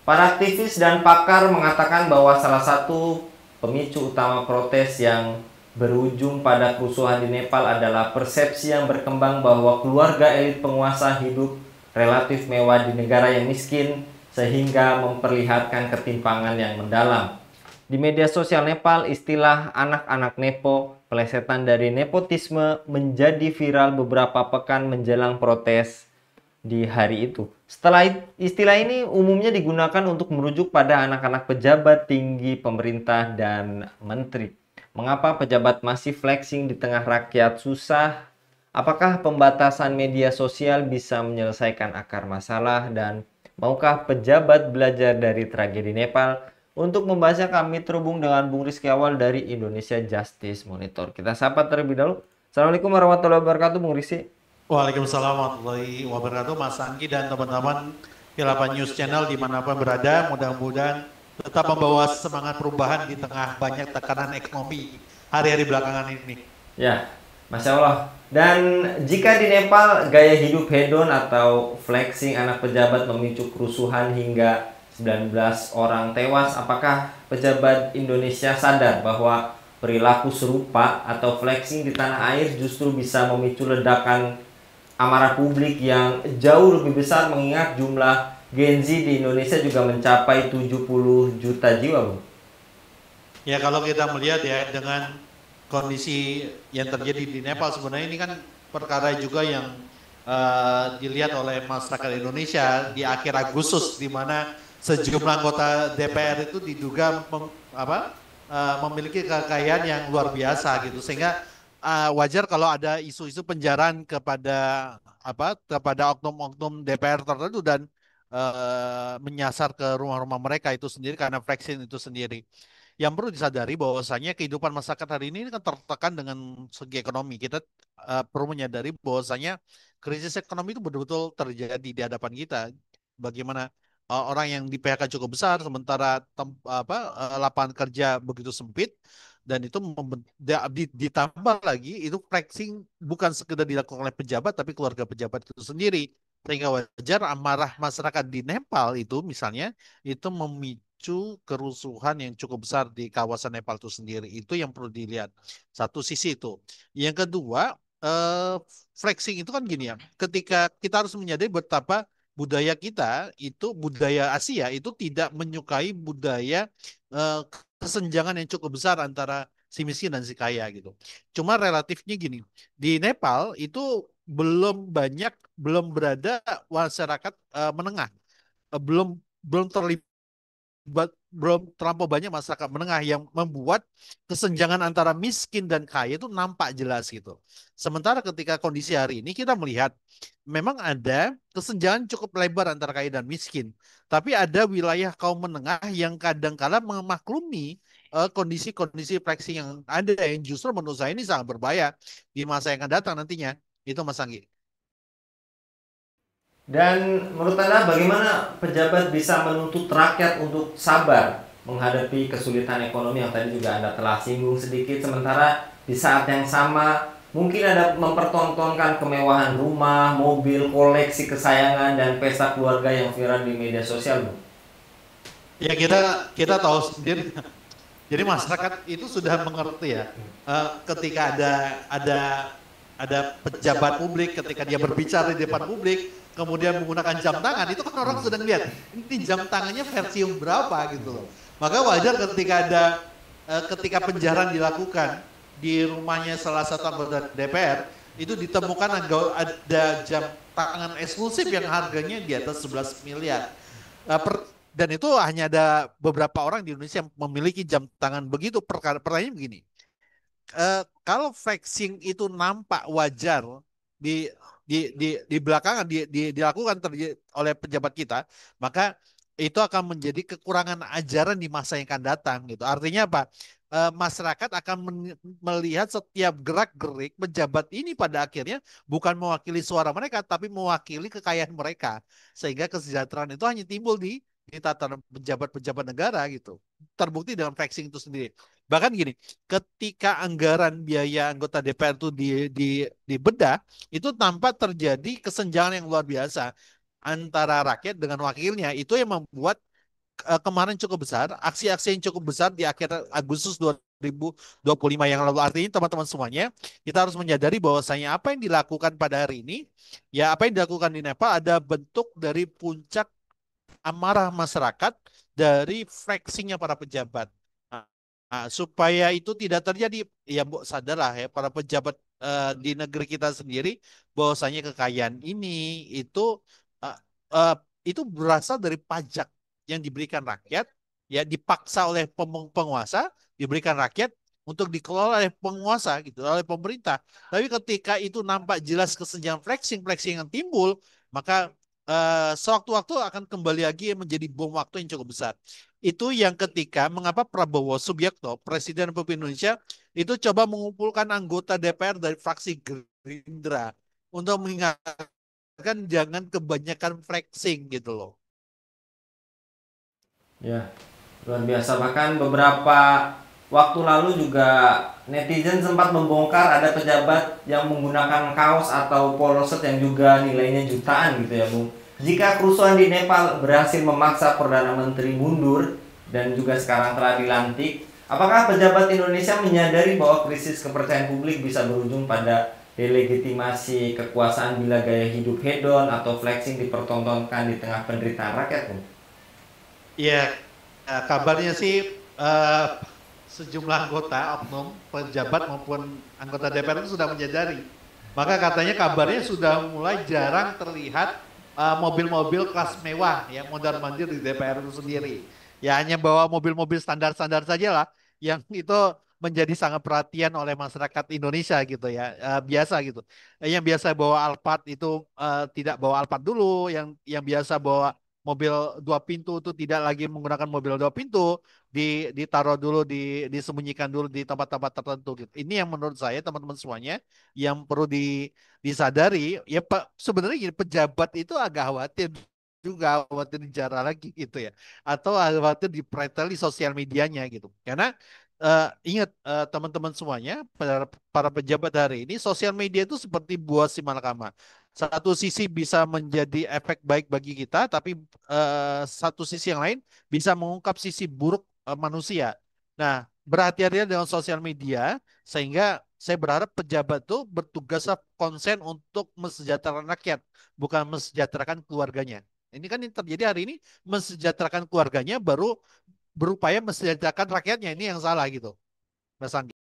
Para aktivis dan pakar mengatakan bahwa salah satu pemicu utama protes yang berujung pada kerusuhan di Nepal adalah persepsi yang berkembang bahwa keluarga elit penguasa hidup relatif mewah di negara yang miskin, sehingga memperlihatkan ketimpangan yang mendalam. Di media sosial Nepal, istilah anak-anak nepo, pelesetan dari nepotisme, menjadi viral beberapa pekan menjelang protes di hari itu. Setelah istilah ini umumnya digunakan untuk merujuk pada anak-anak pejabat tinggi pemerintah dan menteri. Mengapa pejabat masih flexing di tengah rakyat susah? Apakah pembatasan media sosial bisa menyelesaikan akar masalah, dan maukah pejabat belajar dari tragedi Nepal? Untuk membahasnya kami terhubung dengan Bung Rizky Awal dari Indonesia Justice Monitor. Kita sapa terlebih dahulu. Assalamualaikum warahmatullahi wabarakatuh, Bung Rizky. Waalaikumsalam warahmatullahi wabarakatuh, Mas Anggi dan teman-teman Khilafah News Channel dimanapun berada, mudah-mudahan tetap membawa semangat perubahan di tengah banyak tekanan ekonomi hari-hari belakangan ini. Ya, Masya Allah. Dan jika di Nepal gaya hidup hedon atau flexing anak pejabat memicu kerusuhan hingga 19 orang tewas, apakah pejabat Indonesia sadar bahwa perilaku serupa atau flexing di tanah air justru bisa memicu ledakan amarah publik yang jauh lebih besar, mengingat jumlah Gen Z di Indonesia juga mencapai 70 juta jiwa, Bung? Ya, kalau kita melihat ya dengan kondisi yang terjadi di Nepal, sebenarnya ini kan perkara juga yang dilihat oleh masyarakat Indonesia di akhir Agustus, di mana sejumlah anggota DPR itu diduga memiliki kekayaan yang luar biasa gitu, sehingga wajar kalau ada isu-isu penjaraan kepada oknum-oknum DPR tertentu dan menyasar ke rumah-rumah mereka itu sendiri karena vaksin itu sendiri. Yang perlu disadari bahwasanya kehidupan masyarakat hari ini kan tertekan dengan segi ekonomi. Kita perlu menyadari bahwasanya krisis ekonomi itu betul-betul terjadi di hadapan kita. Bagaimana orang yang di PHK cukup besar, sementara lapangan kerja begitu sempit, dan itu ditambah lagi itu flexing bukan sekedar dilakukan oleh pejabat tapi keluarga pejabat itu sendiri, sehingga wajar amarah masyarakat di Nepal itu misalnya itu memicu kerusuhan yang cukup besar di kawasan Nepal itu sendiri. Itu yang perlu dilihat. Satu sisi itu. Yang kedua, flexing itu kan gini ya. Ketika kita harus menyadari betapa budaya kita itu, budaya Asia itu tidak menyukai budaya eh, kesenjangan yang cukup besar antara si miskin dan si kaya gitu. Cuma relatifnya gini, di Nepal itu belum berada masyarakat menengah. Belum belum terlibat belum terlampau banyak masyarakat menengah yang membuat kesenjangan antara miskin dan kaya itu nampak jelas gitu. Sementara ketika kondisi hari ini kita melihat memang ada kesenjangan cukup lebar antara kaya dan miskin, tapi ada wilayah kaum menengah yang kadang-kala memaklumi kondisi-kondisi flexing yang ada, yang justru menurut saya ini sangat berbahaya di masa yang akan datang nantinya. Itu Mas Anggi. Dan menurut Anda bagaimana pejabat bisa menuntut rakyat untuk sabar menghadapi kesulitan ekonomi yang tadi juga Anda telah singgung sedikit, sementara di saat yang sama mungkin ada mempertontonkan kemewahan rumah, mobil, koleksi kesayangan, dan pesta keluarga yang viral di media sosial, Bu? Ya, kita tahu sendiri. Jadi masyarakat itu sudah mengerti ya, ketika ada ada pejabat publik, ketika dia berbicara di depan publik, kemudian menggunakan jam tangan, itu kan orang sedang lihat ini jam tangannya versi yang berapa gitu loh. Maka wajar ketika penjarahan dilakukan di rumahnya salah satu anggota DPR, itu ditemukan ada jam tangan eksklusif yang harganya di atas 11 miliar. Eh, per- dan itu hanya ada beberapa orang di Indonesia yang memiliki jam tangan begitu. Pertanyaannya begini, kalau flexing itu nampak wajar di di belakangan dilakukan oleh pejabat kita, maka itu akan menjadi kekurangan ajaran di masa yang akan datang gitu. Artinya apa? Masyarakat akan melihat setiap gerak-gerik pejabat ini pada akhirnya bukan mewakili suara mereka, tapi mewakili kekayaan mereka, sehingga kesejahteraan itu hanya timbul di tatanan pejabat-pejabat negara gitu. Terbukti dengan flexing itu sendiri. Bahkan gini, ketika anggaran biaya anggota DPR itu dibedah, itu tampak terjadi kesenjangan yang luar biasa antara rakyat dengan wakilnya. Itu yang membuat kemarin cukup besar, aksi-aksi yang cukup besar di akhir Agustus 2025 yang lalu. Artinya teman-teman semuanya, kita harus menyadari bahwasanya apa yang dilakukan pada hari ini, ya apa yang dilakukan di Nepal ada bentuk dari puncak amarah masyarakat dari flexingnya para pejabat. Supaya itu tidak terjadi, ya Bu, sadarlah ya para pejabat di negeri kita sendiri bahwasanya kekayaan ini itu uh, uh, itu berasal dari pajak yang diberikan rakyat, ya dipaksa oleh penguasa, diberikan rakyat untuk dikelola oleh penguasa gitu, oleh pemerintah. Tapi ketika itu nampak jelas kesenjangan flexing yang timbul, maka sewaktu-waktu akan kembali lagi menjadi bom waktu yang cukup besar. Itu yang ketika mengapa Prabowo Subianto, Presiden Republik Indonesia, itu coba mengumpulkan anggota DPR dari fraksi Gerindra untuk mengingatkan jangan kebanyakan flexing gitu loh. Ya, luar biasa. Bahkan beberapa waktu lalu juga netizen sempat membongkar ada pejabat yang menggunakan kaos atau poloset yang juga nilainya jutaan gitu ya, Bung. Jika kerusuhan di Nepal berhasil memaksa Perdana Menteri mundur dan juga sekarang telah dilantik, apakah pejabat Indonesia menyadari bahwa krisis kepercayaan publik bisa berujung pada delegitimasi kekuasaan bila gaya hidup hedon atau flexing dipertontonkan di tengah penderitaan rakyat, Bung? Iya, kabarnya sih eh, sejumlah anggota oknum, pejabat maupun anggota DPR itu sudah menyadari. Maka katanya kabarnya sudah mulai jarang terlihat mobil-mobil kelas mewah yang mondar mandir di DPR itu sendiri. Ya hanya bawa mobil-mobil standar-standar saja lah, yang itu menjadi sangat perhatian oleh masyarakat Indonesia gitu ya, biasa gitu. Yang biasa bawa Alphard itu tidak bawa Alphard dulu, yang biasa bawa mobil dua pintu itu tidak lagi menggunakan mobil dua pintu, ditaruh dulu, disembunyikan dulu di tempat-tempat tertentu gitu. Ini yang menurut saya teman-teman semuanya yang perlu disadari ya Pak, sebenarnya gini, pejabat itu agak khawatir juga, khawatir dijarah lagi gitu ya, atau khawatir dipreteli sosial medianya gitu, karena ingat teman-teman semuanya, para pejabat hari ini sosial media itu seperti buah si malakama. Satu sisi bisa menjadi efek baik bagi kita, tapi satu sisi yang lain bisa mengungkap sisi buruk manusia. Nah, berhati-hati dengan sosial media, sehingga saya berharap pejabat itu bertugas konsen untuk mensejahterakan rakyat, bukan mensejahterakan keluarganya. Ini kan yang terjadi hari ini, mensejahterakan keluarganya baru berupaya mensejahterakan rakyatnya, ini yang salah gitu, Mas Anggi.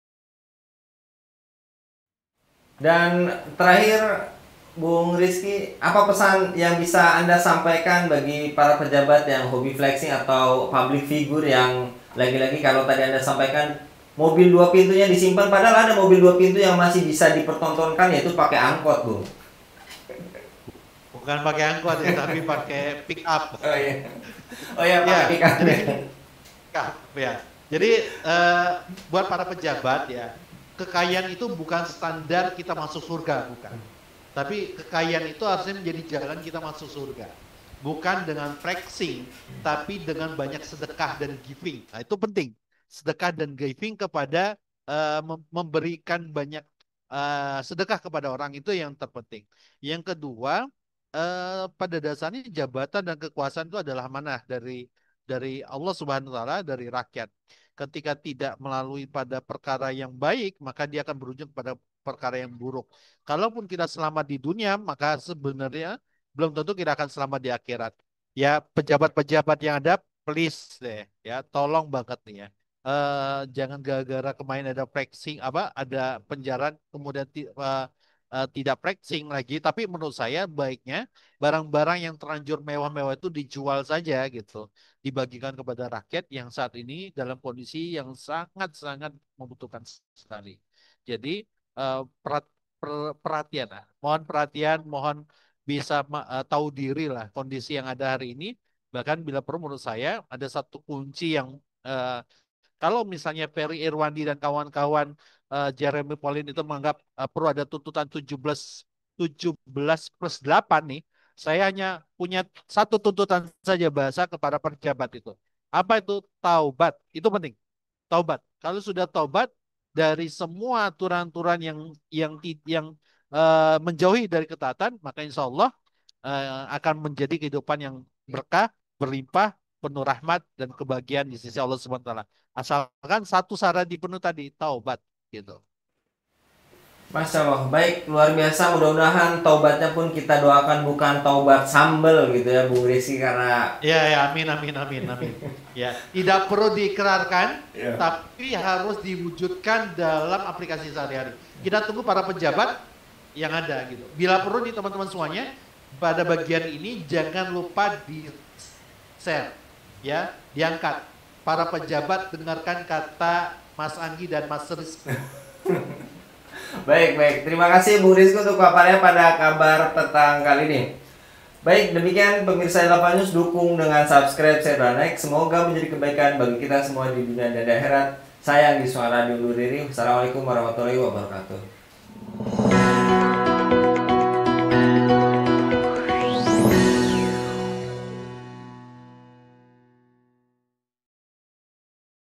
Dan terakhir, Bung Rizky, apa pesan yang bisa Anda sampaikan bagi para pejabat yang hobi flexing atau public figure yang lagi-lagi kalau tadi Anda sampaikan mobil dua pintunya disimpan, padahal ada mobil dua pintu yang masih bisa dipertontonkan, yaitu pakai angkot, Bung. Bukan pakai angkot ya, tapi pakai pick up. Oh iya. Oh iya, Ya, pakai pickup. jadi ya. Jadi eh, buat para pejabat ya, kekayaan itu bukan standar kita masuk surga, bukan. Tapi kekayaan itu harusnya menjadi jalan kita masuk surga. Bukan dengan flexing, tapi dengan banyak sedekah dan giving. Nah, itu penting. Sedekah dan giving kepada memberikan banyak sedekah kepada orang itu yang terpenting. Yang kedua, pada dasarnya jabatan dan kekuasaan itu adalah amanah dari Allah Subhanahu wa taala, dari rakyat. Ketika tidak melalui pada perkara yang baik, maka dia akan berujung pada perkara yang buruk. Kalaupun kita selamat di dunia, maka sebenarnya belum tentu kita akan selamat di akhirat. Ya, pejabat-pejabat yang ada, please deh, ya, tolong banget nih ya. Jangan gara-gara kemarin ada flexing apa, ada penjara, kemudian tidak flexing lagi. Tapi menurut saya baiknya barang-barang yang terlanjur mewah-mewah itu dijual saja gitu, dibagikan kepada rakyat yang saat ini dalam kondisi yang sangat-sangat membutuhkan sekali. Jadi perhatian lah. Mohon perhatian, mohon bisa tahu diri lah kondisi yang ada hari ini. Bahkan bila perlu menurut saya ada satu kunci yang kalau misalnya Ferry Irwandi dan kawan-kawan Jeremy Pauline itu menganggap perlu ada tuntutan 17+8 nih, saya hanya punya satu tuntutan saja bahasa kepada pejabat itu. Apa itu? Taubat. Itu penting. Taubat. Kalau sudah taubat dari semua aturan-aturan yang menjauhi dari ketaatan, maka insya Allah akan menjadi kehidupan yang berkah, berlimpah, penuh rahmat dan kebahagiaan di sisi Allah Subhanahu wa taala. Asalkan satu syarat dipenuhi tadi, taubat gitu. Masya Allah, baik, luar biasa. Mudah-mudahan taubatnya pun kita doakan bukan taubat sambel gitu ya Bung Rizky, karena Ya, amin, amin, amin, amin. Ya, tidak perlu diikrarkan, ya. tapi harus diwujudkan dalam aplikasi sehari-hari. Kita tunggu para pejabat yang ada gitu. Bila perlu nih teman-teman semuanya, pada bagian ini jangan lupa di share, ya, diangkat. Para pejabat dengarkan kata Mas Anggi dan Mas Rizky. Baik. Terima kasih Bung Rizky untuk paparnya pada kabar petang kali ini. Baik, demikian pemirsa Delapan News, dukung dengan subscribe, share, dan like. Semoga menjadi kebaikan bagi kita semua di dunia dan di akhirat. Saya Anggi Suara undur diri. Wassalamualaikum warahmatullahi wabarakatuh.